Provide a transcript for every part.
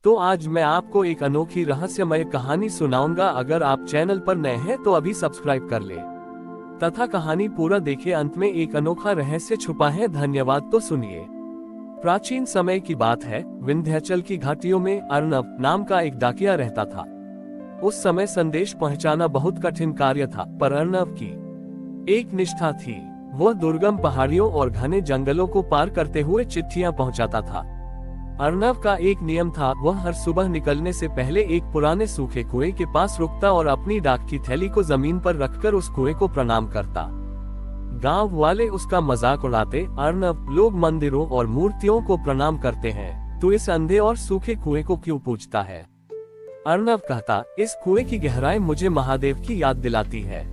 तो आज मैं आपको एक अनोखी रहस्यमय कहानी सुनाऊंगा। अगर आप चैनल पर नए हैं तो अभी सब्सक्राइब कर ले तथा कहानी पूरा देखें। अंत में एक अनोखा रहस्य छुपा है। धन्यवाद। तो सुनिए। प्राचीन समय की बात है। विंध्याचल की घाटियों में अर्णव नाम का एक डाकिया रहता था। उस समय संदेश पहुंचाना बहुत कठिन कार्य था, पर अर्णव की एक निष्ठा थी। वह दुर्गम पहाड़ियों और घने जंगलों को पार करते हुए चिट्ठियां पहुंचाता था। अर्णव का एक नियम था, वह हर सुबह निकलने से पहले एक पुराने सूखे कुएं के पास रुकता और अपनी डाक की थैली को जमीन पर रखकर उस कुएं को प्रणाम करता। गांव वाले उसका मजाक उड़ाते, अर्णव, लोग मंदिरों और मूर्तियों को प्रणाम करते हैं, तो इस अंधे और सूखे कुएं को क्यों पूजता है? अर्णव कहता, इस कुएं की गहराई मुझे महादेव की याद दिलाती है।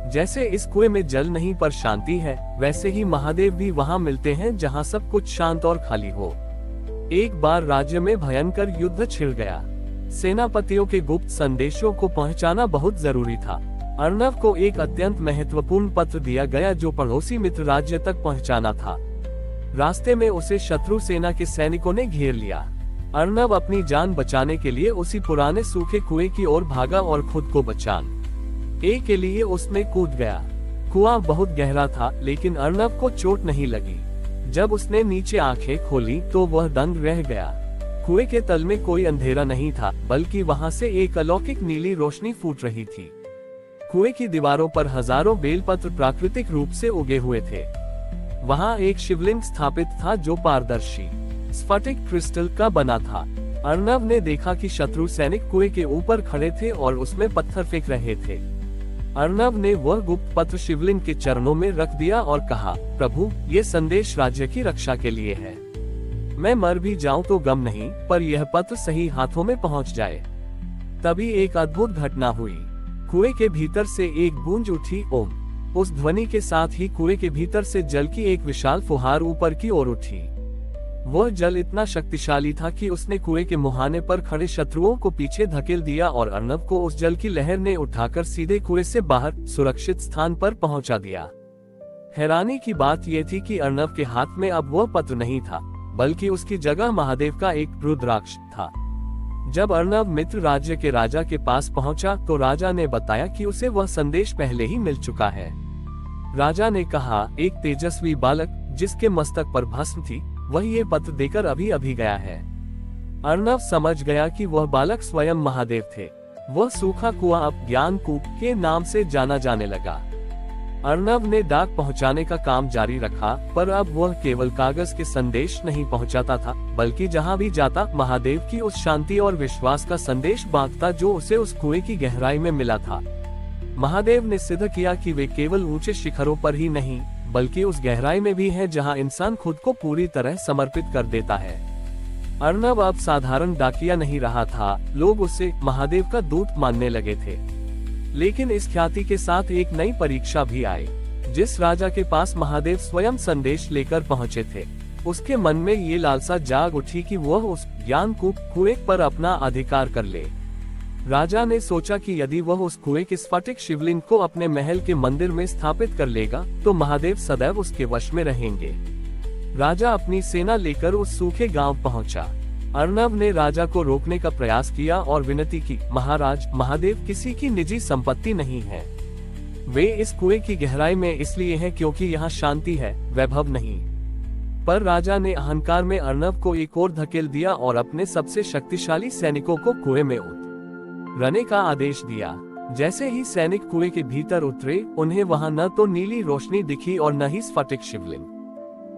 जैसे इस कुएं में जल नहीं पर शांति है, वैसे ही महादेव भी वहां मिलते हैं जहां सब कुछ शांत और खाली हो। एक बार राज्य में भयंकर युद्ध छिड़ गया। सेनापतियों के गुप्त संदेशों को पहुंचाना बहुत जरूरी था। अर्णव को एक अत्यंत महत्वपूर्ण पत्र दिया गया जो पड़ोसी मित्र राज्य तक पहुंचाना था। रास्ते में उसे शत्रु सेना के सैनिकों ने घेर लिया। अर्णव अपनी जान बचाने के लिए उसी पुराने सूखे कुएं की ओर भागा और खुद को बचाने के लिए उसमें कूद गया। कुआं बहुत गहरा था, लेकिन अर्णव को चोट नहीं लगी। जब उसने नीचे आंखें खोली तो वह दंग रह गया। कुएं के तल में कोई अंधेरा नहीं था, बल्कि वहां से एक अलौकिक नीली रोशनी फूट रही थी। कुएं की दीवारों पर हजारों बेलपत्र प्राकृतिक रूप से उगे हुए थे। वहां एक शिवलिंग स्थापित था जो पारदर्शी स्फटिक क्रिस्टल का बना था। अर्णव ने देखा कि शत्रु सैनिक कुएं के ऊपर खड़े थे और उसमें पत्थर फेंक रहे थे। अर्णव ने वह गुप्त पत्र शिवलिंग के चरणों में रख दिया और कहा, प्रभु, ये संदेश राज्य की रक्षा के लिए है। मैं मर भी जाऊं तो गम नहीं, पर यह पत्र सही हाथों में पहुंच जाए। तभी एक अद्भुत घटना हुई। कुएं के भीतर से एक गूंज उठी, ओम। उस ध्वनि के साथ ही कुएं के भीतर से जल की एक विशाल फुहार ऊपर की ओर उठी। वह जल इतना शक्तिशाली था कि उसने कुएं के मुहाने पर खड़े शत्रुओं को पीछे धकेल दिया और अर्णव को उस जल की लहर ने उठाकर सीधे कुएं से बाहर सुरक्षित स्थान पर पहुंचा दिया। हैरानी की बात यह थी कि अर्णव के हाथ में अब वह पत्र नहीं था, बल्कि उसकी जगह महादेव का एक रुद्राक्ष था। जब अर्णव मित्र राज्य के राजा के पास पहुंचा तो राजा ने बताया कि उसे वह संदेश पहले ही मिल चुका है। राजा ने कहा, एक तेजस्वी बालक जिसके मस्तक पर भस्म थी, वह ये पत्र देकर अभी अभी गया है। अर्णव समझ गया कि वह बालक स्वयं महादेव थे। वह सूखा कुआं अब ज्ञान कूप के नाम से जाना जाने लगा। अर्णव ने डाक पहुंचाने का काम जारी रखा, पर अब वह केवल कागज के संदेश नहीं पहुंचाता था, बल्कि जहां भी जाता महादेव की उस शांति और विश्वास का संदेश बांटता जो उसे उस कुएं की गहराई में मिला था। महादेव ने सिद्ध किया कि वे केवल ऊंचे शिखरों पर ही नहीं, बल्कि उस गहराई में भी है जहां इंसान खुद को पूरी तरह समर्पित कर देता है। अर्णव अब साधारण डाकिया नहीं रहा था, लोग उसे महादेव का दूत मानने लगे थे। लेकिन इस ख्याति के साथ एक नई परीक्षा भी आई। जिस राजा के पास महादेव स्वयं संदेश लेकर पहुंचे थे, उसके मन में ये लालसा जाग उठी कि वह उस ज्ञानकूप कुएं पर अपना अधिकार कर ले। राजा ने सोचा कि यदि वह उस कुएं के स्फटिक शिवलिंग को अपने महल के मंदिर में स्थापित कर लेगा, तो महादेव सदैव उसके वश में रहेंगे। राजा अपनी सेना लेकर उस सूखे गांव पहुंचा। अर्णव ने राजा को रोकने का प्रयास किया और विनती की, महाराज, महादेव किसी की निजी संपत्ति नहीं है। वे इस कुएं की गहराई में इसलिए हैं क्योंकि यहाँ शांति है, वैभव नहीं। पर राजा ने अहंकार में अर्णव को एक ओर धकेल दिया और अपने सबसे शक्तिशाली सैनिकों को कुएं में उतरने का आदेश दिया। जैसे ही सैनिक कुएं के भीतर उतरे, उन्हें वहां न तो नीली रोशनी दिखी और न ही स्फटिक शिवलिंग।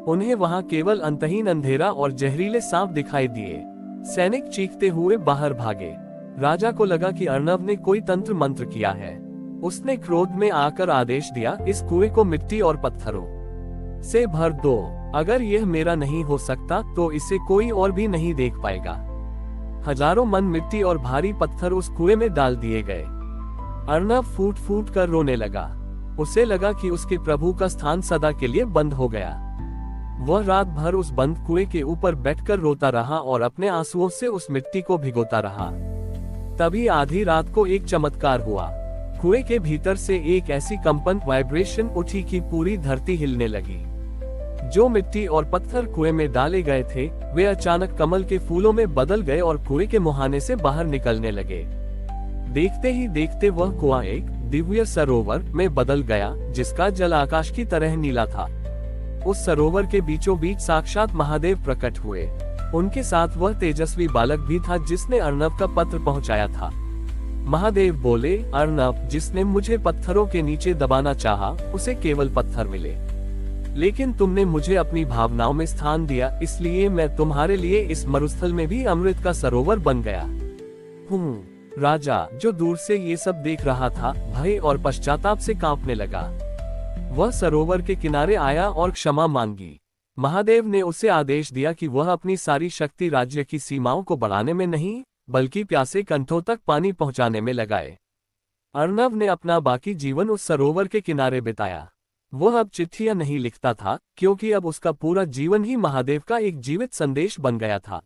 उन्हें वहां केवल अंतहीन अंधेरा और जहरीले सांप दिखाई दिए। सैनिक चीखते हुए बाहर भागे। राजा को लगा कि अर्णव ने कोई तंत्र मंत्र किया है। उसने क्रोध में आकर आदेश दिया, इस कुएं को मिट्टी और पत्थरों से भर दो। अगर यह मेरा नहीं हो सकता तो इसे कोई और भी नहीं देख पाएगा। हजारों मन मिट्टी और भारी पत्थर उस कुएं में डाल दिए गए। अर्णव फूट फूट कर रोने लगा। उसे लगा कि उसके प्रभु का स्थान सदा के लिए बंद हो गया। वह रात भर उस बंद कुएं के ऊपर बैठकर रोता रहा और अपने आंसुओं से उस मिट्टी को भिगोता रहा। तभी आधी रात को एक चमत्कार हुआ। कुएं के भीतर से एक ऐसी कंपन वाइब्रेशन उठी कि पूरी धरती हिलने लगी। जो मिट्टी और पत्थर कुएं में डाले गए थे वे अचानक कमल के फूलों में बदल गए और कुएं के मुहाने से बाहर निकलने लगे। देखते ही देखते वह कुआं एक दिव्य सरोवर में बदल गया जिसका जल आकाश की तरह नीला था। उस सरोवर के बीचों बीच साक्षात महादेव प्रकट हुए। उनके साथ वह तेजस्वी बालक भी था जिसने अर्णव का पत्र पहुंचाया था। महादेव बोले, अर्णव, जिसने मुझे पत्थरों के नीचे दबाना चाहा, उसे केवल पत्थर मिले, लेकिन तुमने मुझे अपनी भावनाओं में स्थान दिया, इसलिए मैं तुम्हारे लिए इस मरुस्थल में भी अमृत का सरोवर बन गया हूँ। राजा, जो दूर से ये सब देख रहा था, भय और पश्चाताप से कांपने लगा। वह सरोवर के किनारे आया और क्षमा मांगी। महादेव ने उसे आदेश दिया कि वह अपनी सारी शक्ति राज्य की सीमाओं को बढ़ाने में नहीं, बल्कि प्यासे कंठों तक पानी पहुंचाने में लगाए। अर्णव ने अपना बाकी जीवन उस सरोवर के किनारे बिताया। वह अब चिट्ठियां नहीं लिखता था, क्योंकि अब उसका पूरा जीवन ही महादेव का एक जीवित संदेश बन गया था।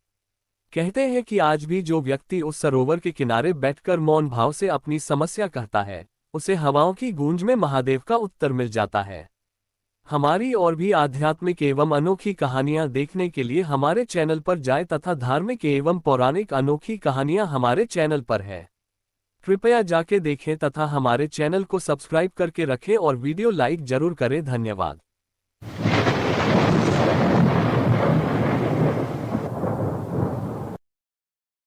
कहते हैं कि आज भी जो व्यक्ति उस सरोवर के किनारे बैठकर मौन भाव से अपनी समस्या कहता है, उसे हवाओं की गूंज में महादेव का उत्तर मिल जाता है। हमारी और भी आध्यात्मिक एवं अनोखी कहानियां देखने के लिए हमारे चैनल पर जाएं तथा धार्मिक एवं पौराणिक अनोखी कहानियां हमारे चैनल पर है। कृपया जाके देखें तथा हमारे चैनल को सब्सक्राइब करके रखें और वीडियो लाइक जरूर करें। धन्यवाद।